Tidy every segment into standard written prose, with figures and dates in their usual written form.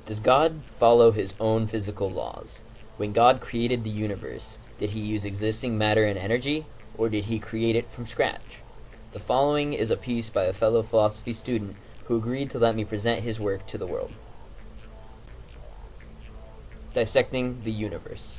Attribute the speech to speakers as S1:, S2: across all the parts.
S1: Does God follow his own physical laws? When God created the universe, did he use existing matter and energy, or did he create it from scratch? The following is a piece by a fellow philosophy student who agreed to let me present his work to the world. Dissecting the universe.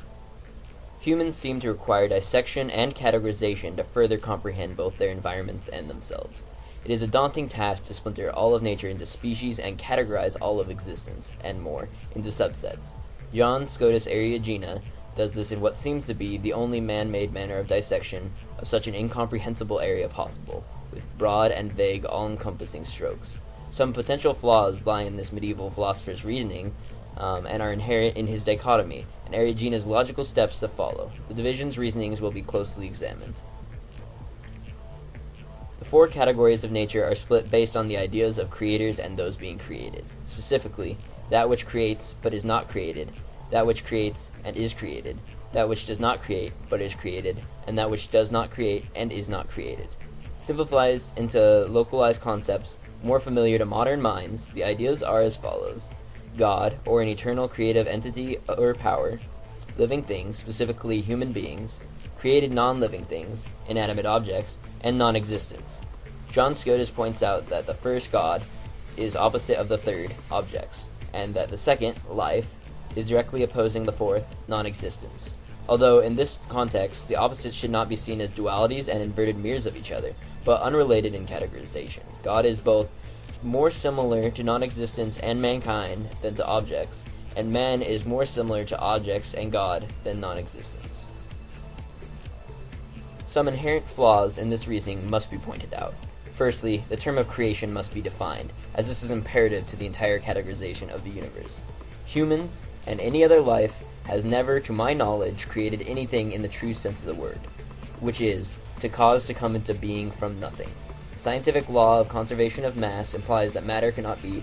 S1: Humans seem to require dissection and categorization to further comprehend both their environments and themselves. It is a daunting task to splinter all of nature into species and categorize all of existence, and more, into subsets. John Scotus Eriugena does this in what seems to be the only man-made manner of dissection of such an incomprehensible area possible, with broad and vague all-encompassing strokes. Some potential flaws lie in this medieval philosopher's reasoning, and are inherent in his dichotomy, and Eriugena's logical steps that follow. The division's reasonings will be closely examined. The four categories of nature are split based on the ideas of creators and those being created. Specifically, that which creates but is not created, that which creates and is created, that which does not create but is created, and that which does not create and is not created. Simplified into localized concepts more familiar to modern minds, the ideas are as follows: God, or an eternal creative entity or power; living things, specifically human beings; created non-living things, inanimate objects; and non-existence. John Scotus points out that the first, God, is opposite of the third, objects, and that the second, life, is directly opposing the fourth, non-existence. Although in this context, the opposites should not be seen as dualities and inverted mirrors of each other, but unrelated in categorization. God is both more similar to non-existence and mankind than to objects, and man is more similar to objects and God than non-existence. Some inherent flaws in this reasoning must be pointed out. Firstly, the term of creation must be defined, as this is imperative to the entire categorization of the universe. Humans, and any other life, has never, to my knowledge, created anything in the true sense of the word, which is, to cause to come into being from nothing. The scientific law of conservation of mass implies that matter cannot be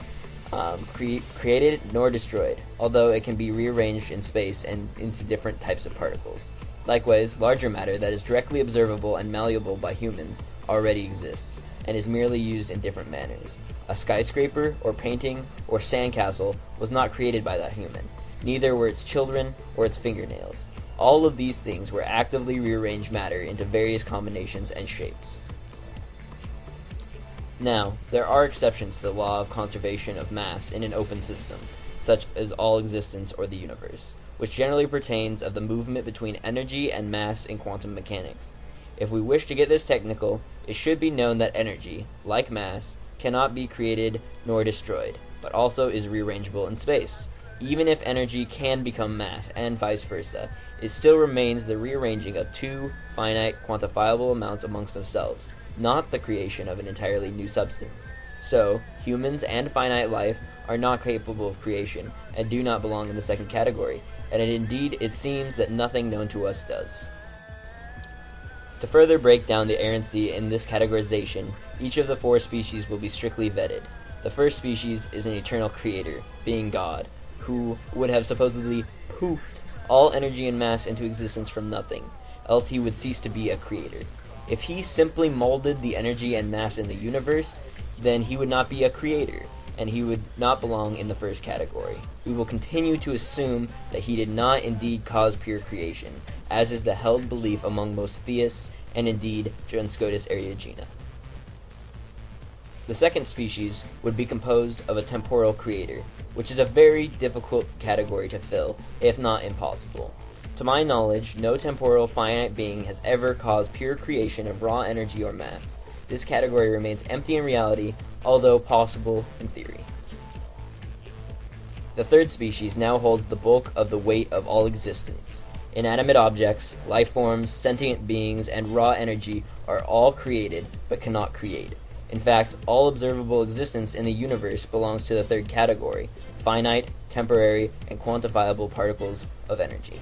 S1: created nor destroyed, although it can be rearranged in space and into different types of particles. Likewise, larger matter that is directly observable and malleable by humans already exists, and is merely used in different manners. A skyscraper, or painting, or sandcastle was not created by that human. Neither were its children or its fingernails. All of these things were actively rearranged matter into various combinations and shapes. Now, there are exceptions to the law of conservation of mass in an open system, such as all existence or the universe, which generally pertains of the movement between energy and mass in quantum mechanics. If we wish to get this technical, it should be known that energy, like mass, cannot be created nor destroyed, but also is rearrangeable in space. Even if energy can become mass, and vice versa, it still remains the rearranging of two finite, quantifiable amounts amongst themselves, not the creation of an entirely new substance. So, humans and finite life are not capable of creation, and do not belong in the second category, and indeed it seems that nothing known to us does. To further break down the errancy in this categorization, each of the four species will be strictly vetted. The first species is an eternal creator, being God, who would have supposedly poofed all energy and mass into existence from nothing, else he would cease to be a creator. If he simply molded the energy and mass in the universe, then he would not be a creator, and he would not belong in the first category. We will continue to assume that he did not indeed cause pure creation, as is the held belief among most theists, and indeed John Scotus Eriugena. The second species would be composed of a temporal creator, which is a very difficult category to fill, if not impossible. To my knowledge, no temporal finite being has ever caused pure creation of raw energy or mass. This category remains empty in reality, although possible in theory. The third species now holds the bulk of the weight of all existence. Inanimate objects, life forms, sentient beings, and raw energy are all created, but cannot create. In fact, all observable existence in the universe belongs to the third category: finite, temporary, and quantifiable particles of energy.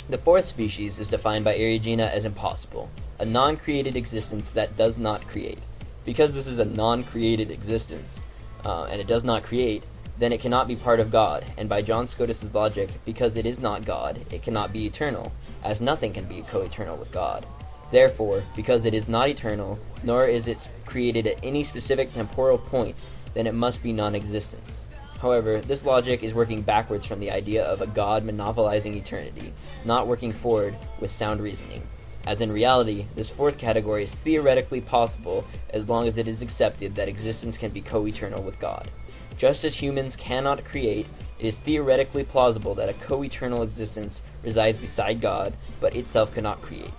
S1: The fourth species is defined by Eriugena as impossible, a non-created existence that does not create. Because this is a non-created existence, and it does not create, then it cannot be part of God, and by John Scotus's logic, because it is not God, it cannot be eternal, as nothing can be co-eternal with God. Therefore, because it is not eternal, nor is it created at any specific temporal point, then it must be non-existence. However, this logic is working backwards from the idea of a God monopolizing eternity, not working forward with sound reasoning. As in reality, this fourth category is theoretically possible as long as it is accepted that existence can be co-eternal with God. Just as humans cannot create, it is theoretically plausible that a co-eternal existence resides beside God, but itself cannot create.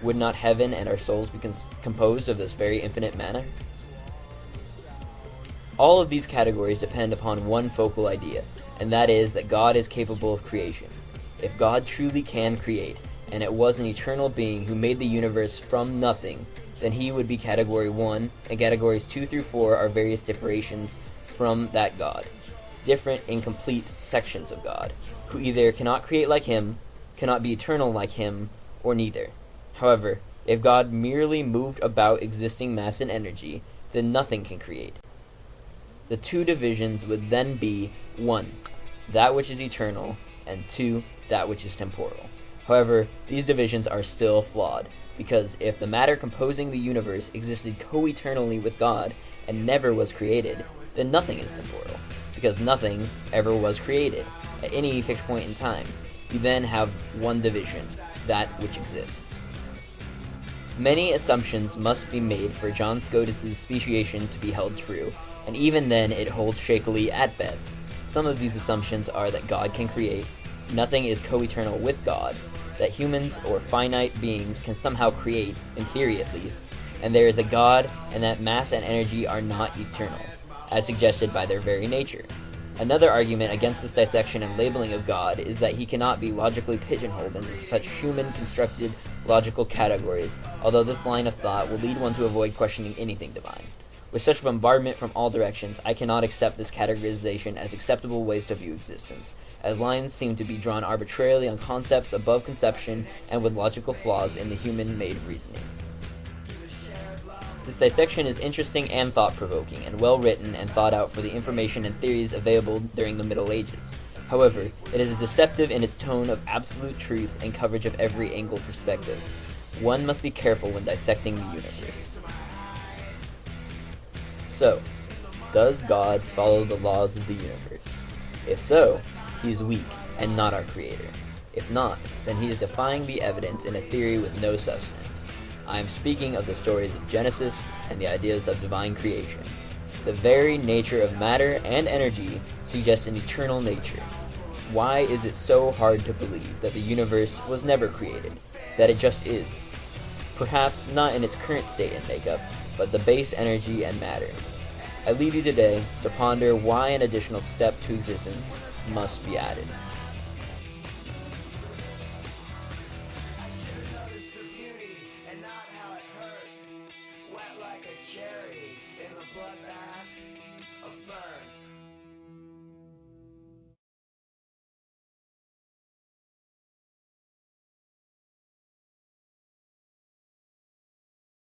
S1: Would not heaven and our souls be composed of this very infinite manner? All of these categories depend upon one focal idea, and that is that God is capable of creation. If God truly can create, and it was an eternal being who made the universe from nothing, then he would be category 1, and categories 2 through 4 are various differentiations from that God, different incomplete sections of God, who either cannot create like him, cannot be eternal like him, or neither. However, if God merely moved about existing mass and energy, then nothing can create. The two divisions would then be 1. That which is eternal, and 2. That which is temporal. However, these divisions are still flawed, because if the matter composing the universe existed co-eternally with God and never was created, then nothing is temporal, because nothing ever was created at any fixed point in time. You then have one division, that which exists. Many assumptions must be made for John Scotus' speciation to be held true, and even then it holds shakily at best. Some of these assumptions are that God can create, nothing is co-eternal with God, that humans or finite beings can somehow create, in theory at least, and there is a God, and that mass and energy are not eternal, as suggested by their very nature. Another argument against this dissection and labeling of God is that he cannot be logically pigeonholed into such human-constructed logical categories, although this line of thought will lead one to avoid questioning anything divine. With such bombardment from all directions, I cannot accept this categorization as acceptable ways to view existence, as lines seem to be drawn arbitrarily on concepts above conception and with logical flaws in the human-made reasoning. This dissection is interesting and thought-provoking, and well-written and thought out for the information and theories available during the Middle Ages. However, it is deceptive in its tone of absolute truth and coverage of every angle perspective. One must be careful when dissecting the universe. So, does God follow the laws of the universe? If so, he is weak and not our creator. If not, then he is defying the evidence in a theory with no substance. I am speaking of the stories of Genesis and the ideas of divine creation. The very nature of matter and energy suggests an eternal nature. Why is it so hard to believe that the universe was never created, that it just is? Perhaps not in its current state and makeup, but the base energy and matter. I leave you today to ponder why an additional step to existence must be added.
S2: Wet like a cherry in the bloodbath of birth.